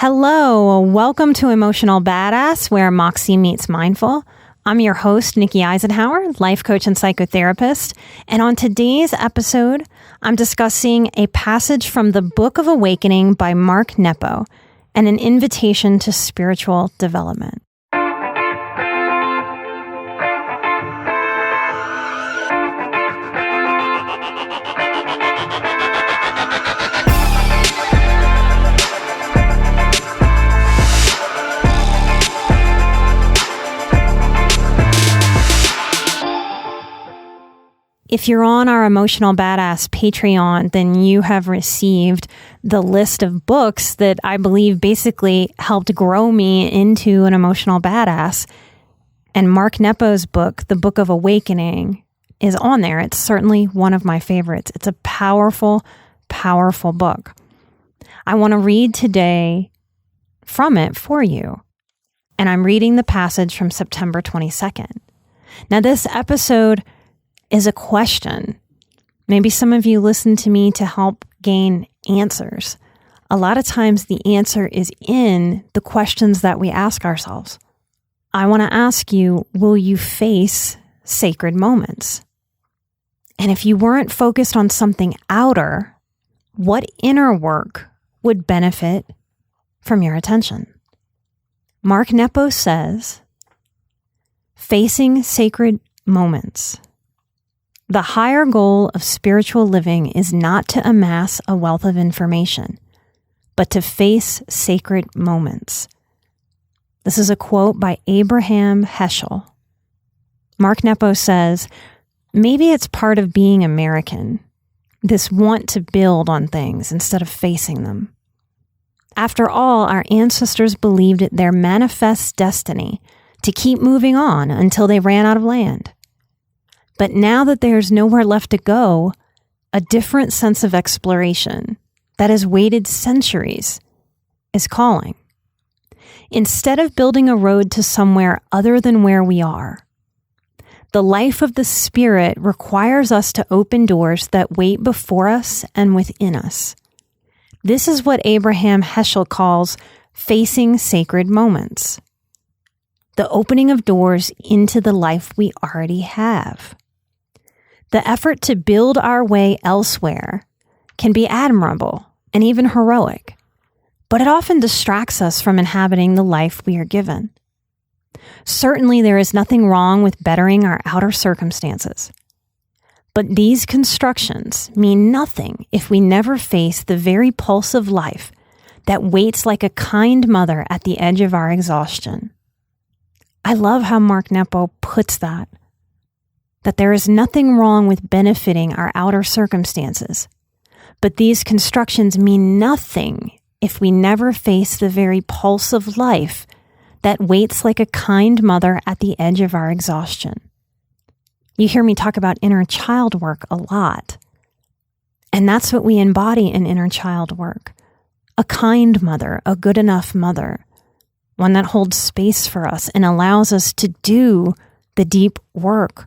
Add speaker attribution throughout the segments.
Speaker 1: Hello, welcome to Emotional Badass, where Moxie meets mindful. I'm your host, Nikki Eisenhower, life coach and psychotherapist. And on today's episode, I'm discussing a passage from the Book of Awakening by Mark Nepo and an invitation to spiritual development. If you're on our Emotional Badass Patreon, then you have received the list of books that I believe basically helped grow me into an emotional badass. And Mark Nepo's book, The Book of Awakening, is on there. It's certainly one of my favorites. It's a powerful, powerful book. I want to read today from it for you. And I'm reading the passage from September 22nd. Now, this episode is a question. Maybe some of you listen to me to help gain answers. A lot of times the answer is in the questions that we ask ourselves. I want to ask you, will you face sacred moments? And if you weren't focused on something outer, what inner work would benefit from your attention? Mark Nepo says, facing sacred moments. The higher goal of spiritual living is not to amass a wealth of information, but to face sacred moments. This is a quote by Abraham Heschel. Mark Nepo says, maybe it's part of being American, this want to build on things instead of facing them. After all, our ancestors believed it their manifest destiny to keep moving on until they ran out of land. But now that there's nowhere left to go, a different sense of exploration that has waited centuries is calling. Instead of building a road to somewhere other than where we are, the life of the Spirit requires us to open doors that wait before us and within us. This is what Abraham Heschel calls facing sacred moments. The opening of doors into the life we already have. The effort to build our way elsewhere can be admirable and even heroic, but it often distracts us from inhabiting the life we are given. Certainly, there is nothing wrong with bettering our outer circumstances, but these constructions mean nothing if we never face the very pulse of life that waits like a kind mother at the edge of our exhaustion. I love how Mark Nepo puts that there is nothing wrong with benefiting our outer circumstances, but these constructions mean nothing if we never face the very pulse of life that waits like a kind mother at the edge of our exhaustion. You hear me talk about inner child work a lot, and that's what we embody in inner child work. A kind mother, a good enough mother, one that holds space for us and allows us to do the deep work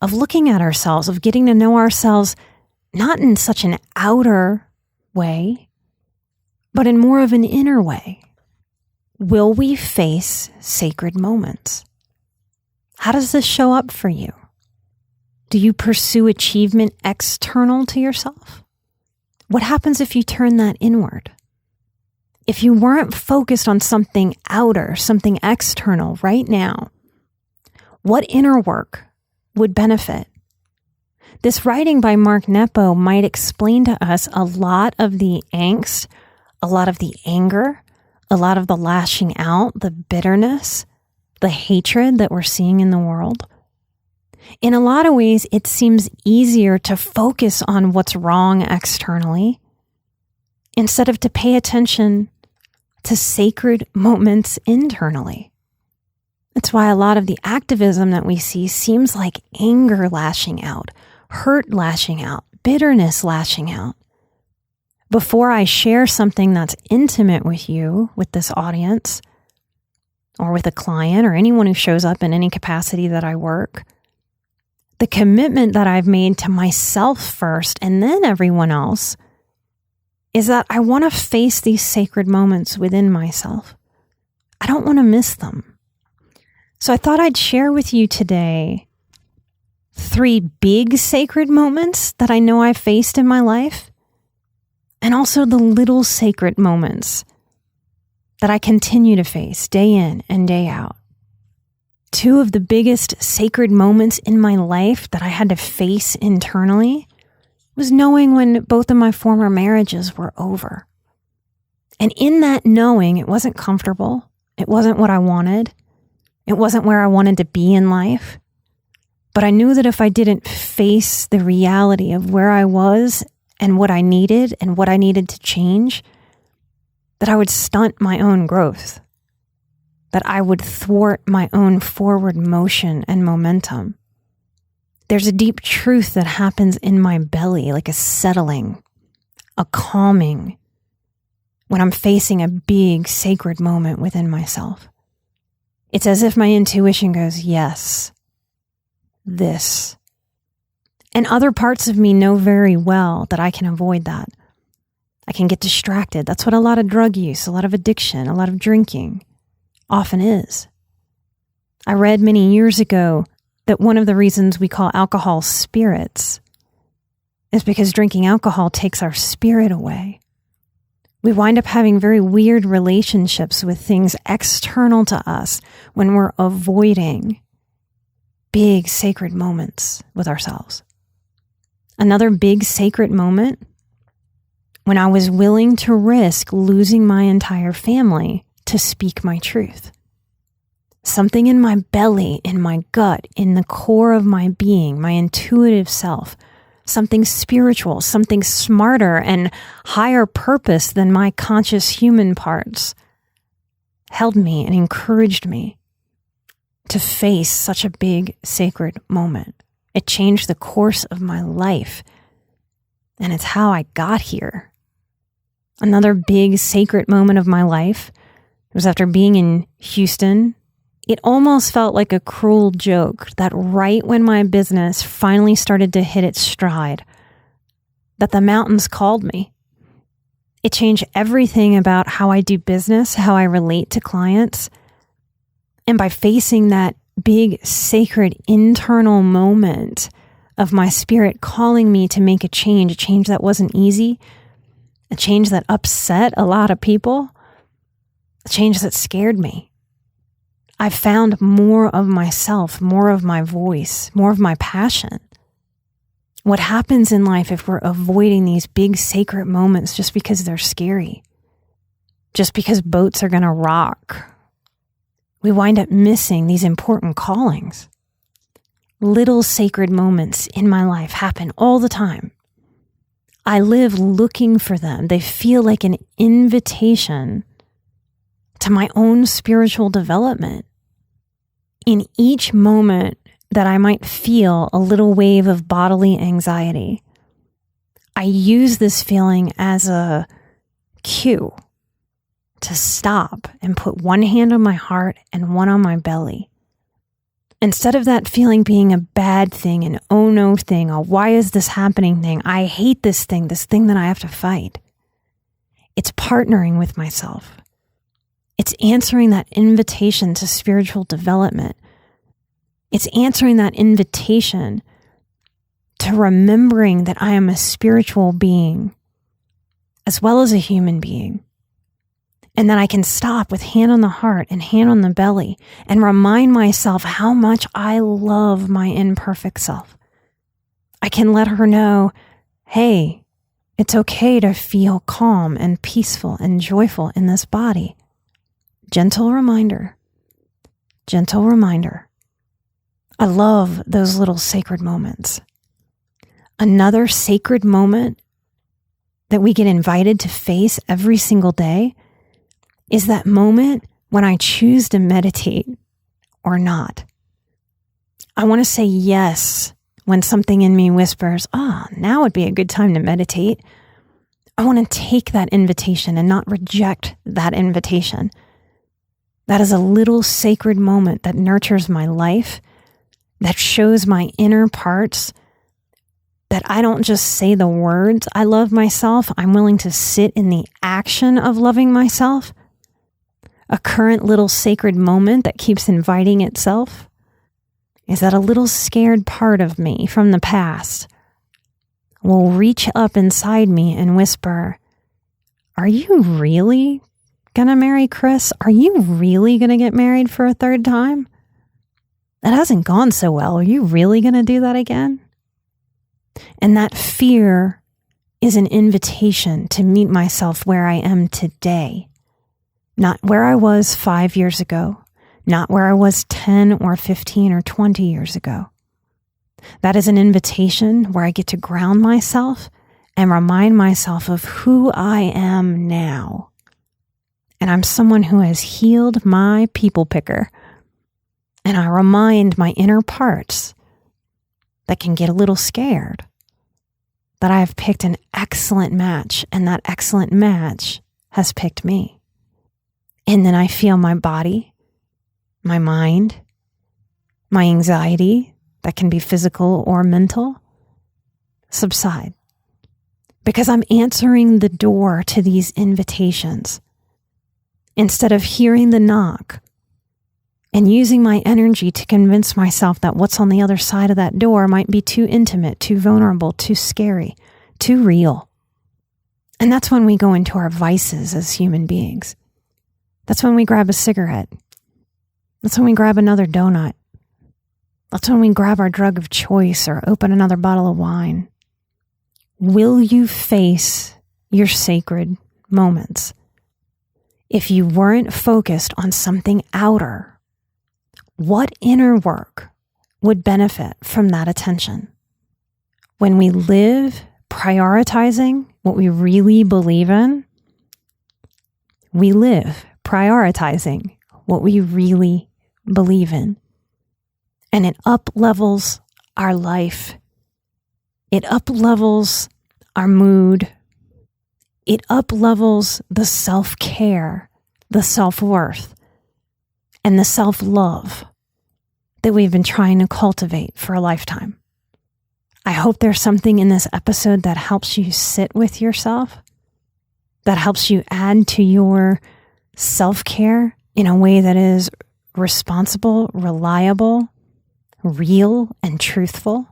Speaker 1: of looking at ourselves, of getting to know ourselves, not in such an outer way, but in more of an inner way. Will we face sacred moments? How does this show up for you? Do you pursue achievement external to yourself? What happens if you turn that inward? If you weren't focused on something outer, something external right now, what inner work would benefit? This writing by Mark Nepo might explain to us a lot of the angst, a lot of the anger, a lot of the lashing out, the bitterness, the hatred that we're seeing in the world. In a lot of ways, it seems easier to focus on what's wrong externally instead of to pay attention to sacred moments internally. That's why a lot of the activism that we see seems like anger lashing out, hurt lashing out, bitterness lashing out. Before I share something that's intimate with you, with this audience, or with a client or anyone who shows up in any capacity that I work, the commitment that I've made to myself first and then everyone else is that I want to face these sacred moments within myself. I don't want to miss them. So I thought I'd share with you today 3 big sacred moments that I know I've faced in my life, and also the little sacred moments that I continue to face day in and day out. 2 of the biggest sacred moments in my life that I had to face internally was knowing when both of my former marriages were over. And in that knowing, it wasn't comfortable. It wasn't what I wanted. It wasn't where I wanted to be in life. But I knew that if I didn't face the reality of where I was and what I needed to change, that I would stunt my own growth, that I would thwart my own forward motion and momentum. There's a deep truth that happens in my belly, like a settling, a calming, when I'm facing a big sacred moment within myself. It's as if my intuition goes, yes, this. And other parts of me know very well that I can avoid that. I can get distracted. That's what a lot of drug use, a lot of addiction, a lot of drinking often is. I read many years ago that one of the reasons we call alcohol spirits is because drinking alcohol takes our spirit away. We wind up having very weird relationships with things external to us when we're avoiding big sacred moments with ourselves. Another big sacred moment, when I was willing to risk losing my entire family to speak my truth. Something in my belly, in my gut, in the core of my being, my intuitive self, something spiritual, something smarter and higher purpose than my conscious human parts, held me and encouraged me to face such a big sacred moment. It changed the course of my life, and it's how I got here. Another big sacred moment of my life was after being in Houston. It almost felt like a cruel joke that right when my business finally started to hit its stride, that the mountains called me. It changed everything about how I do business, how I relate to clients. And by facing that big, sacred, internal moment of my spirit calling me to make a change that wasn't easy, a change that upset a lot of people, a change that scared me. I found more of myself, more of my voice, more of my passion. What happens in life if we're avoiding these big sacred moments just because they're scary, just because boats are going to rock? We wind up missing these important callings. Little sacred moments in my life happen all the time. I live looking for them. They feel like an invitation to my own spiritual development. In each moment that I might feel a little wave of bodily anxiety, I use this feeling as a cue to stop and put one hand on my heart and one on my belly. Instead of that feeling being a bad thing, an oh no thing, a why is this happening thing, I hate this thing that I have to fight. It's partnering with myself. It's answering that invitation to spiritual development. It's answering that invitation to remembering that I am a spiritual being as well as a human being. And that I can stop with hand on the heart and hand on the belly and remind myself how much I love my imperfect self. I can let her know, hey, it's okay to feel calm and peaceful and joyful in this body. Gentle reminder. Gentle reminder. I love those little sacred moments. Another sacred moment that we get invited to face every single day is that moment when I choose to meditate or not. I want to say yes when something in me whispers, now would be a good time to meditate. I want to take that invitation and not reject that invitation. That is a little sacred moment that nurtures my life, that shows my inner parts that I don't just say the words, I love myself. I'm willing to sit in the action of loving myself. A current little sacred moment that keeps inviting itself is that a little scared part of me from the past will reach up inside me and whisper, "Are you really gonna marry Chris? Are you really gonna get married for a third time? That hasn't gone so well. Are you really gonna do that again?" And that fear is an invitation to meet myself where I am today. Not where I was 5 years ago, not where I was 10 or 15 or 20 years ago. That is an invitation where I get to ground myself and remind myself of who I am now. And I'm someone who has healed my people picker. And I remind my inner parts that can get a little scared that I have picked an excellent match, and that excellent match has picked me. And then I feel my body, my mind, my anxiety, that can be physical or mental, subside. Because I'm answering the door to these invitations instead of hearing the knock and using my energy to convince myself that what's on the other side of that door might be too intimate, too vulnerable, too scary, too real. And that's when we go into our vices as human beings. That's when we grab a cigarette. That's when we grab another donut. That's when we grab our drug of choice or open another bottle of wine. Will you face your sacred moments? If you weren't focused on something outer, what inner work would benefit from that attention? When we live prioritizing what we really believe in, we live prioritizing what we really believe in. And it up-levels our life. It up-levels our mood. It up-levels the self-care, the self-worth, and the self-love that we've been trying to cultivate for a lifetime. I hope there's something in this episode that helps you sit with yourself, that helps you add to your self-care in a way that is responsible, reliable, real, and truthful.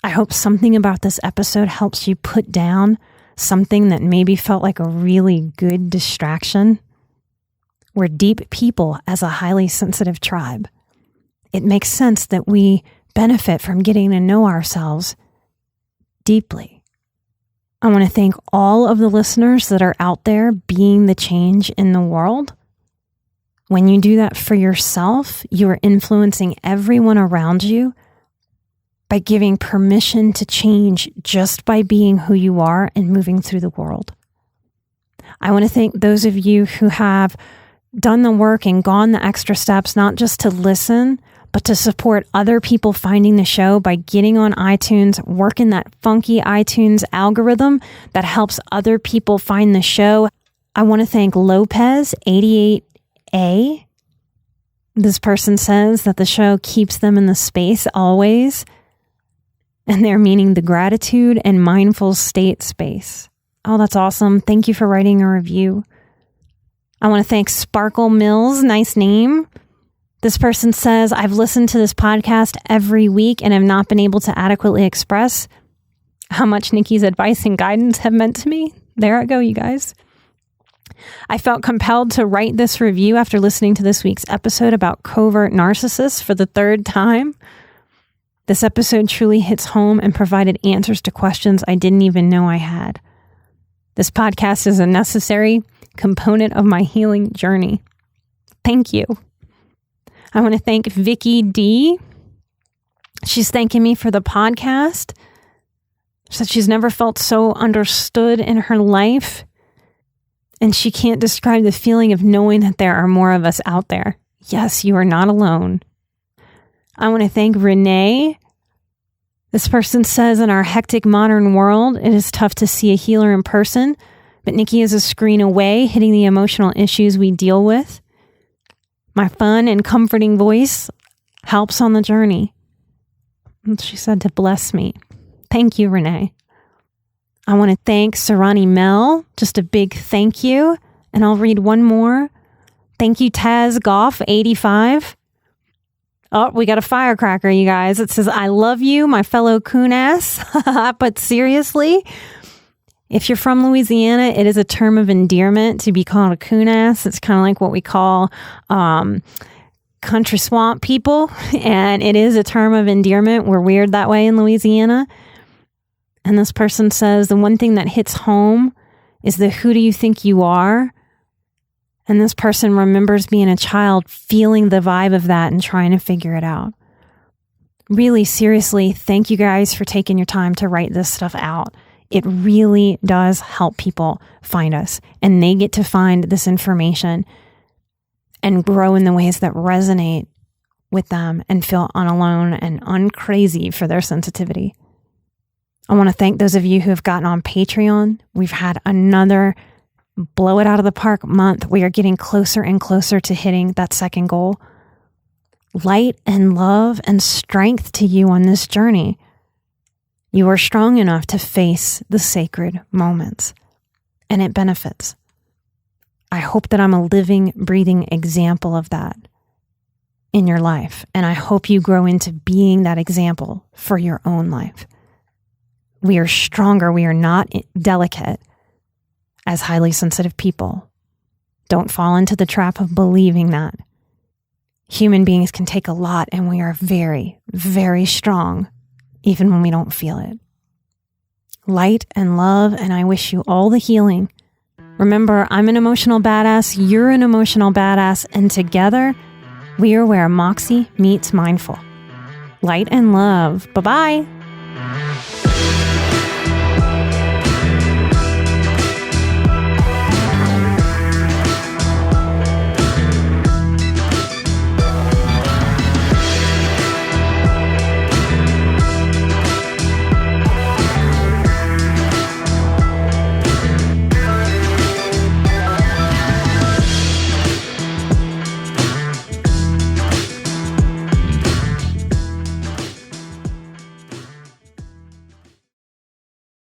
Speaker 1: I hope something about this episode helps you put down something that maybe felt like a really good distraction. We're deep people as a highly sensitive tribe. It makes sense that we benefit from getting to know ourselves deeply. I want to thank all of the listeners that are out there being the change in the world. When you do that for yourself, you are influencing everyone around you by giving permission to change just by being who you are and moving through the world. I want to thank those of you who have done the work and gone the extra steps, not just to listen, but to support other people finding the show by getting on iTunes, working that funky iTunes algorithm that helps other people find the show. I want to thank Lopez 88A. This person says that the show keeps them in the space always, and they're meaning the gratitude and mindful state space. Oh, that's awesome. Thank you for writing a review. I want to thank Sparkle Mills. Nice name. This person says, I've listened to this podcast every week and have not been able to adequately express how much Nikki's advice and guidance have meant to me. There I go, you guys. I felt compelled to write this review after listening to this week's episode about covert narcissists for the third time. This episode truly hits home and provided answers to questions I didn't even know I had. This podcast is a necessary component of my healing journey. Thank you. I want to thank Vicky D. She's thanking me for the podcast. She said she's never felt so understood in her life. And she can't describe the feeling of knowing that there are more of us out there. Yes, you are not alone. I want to thank Renee. This person says, in our hectic modern world, it is tough to see a healer in person, but Nikki is a screen away, hitting the emotional issues we deal with. My fun and comforting voice helps on the journey. And she said to bless me. Thank you, Renee. I want to thank Sarani Mel. Just a big thank you. And I'll read one more. Thank you, Taz Goff 85. Oh, we got a firecracker, you guys. It says, I love you, my fellow coon ass. But seriously, if you're from Louisiana, it is a term of endearment to be called a coon ass. It's kind of like what we call country swamp people. And it is a term of endearment. We're weird that way in Louisiana. And this person says, the one thing that hits home is the who do you think you are? And this person remembers being a child, feeling the vibe of that and trying to figure it out. Really, seriously, thank you guys for taking your time to write this stuff out. It really does help people find us, and they get to find this information and grow in the ways that resonate with them and feel unalone and uncrazy for their sensitivity. I want to thank those of you who have gotten on Patreon. We've had another blow it out of the park month. We are getting closer and closer to hitting that second goal. Light and love and strength to you on this journey. You are strong enough to face the sacred moments, and it benefits. I hope that I'm a living, breathing example of that in your life, and I hope you grow into being that example for your own life. We are stronger. We are not delicate as highly sensitive people. Don't fall into the trap of believing that. Human beings can take a lot, and we are very, very strong, even when we don't feel it. Light and love, and I wish you all the healing. Remember, I'm an emotional badass, you're an emotional badass, and together, we are where Moxie meets mindful. Light and love. Bye-bye.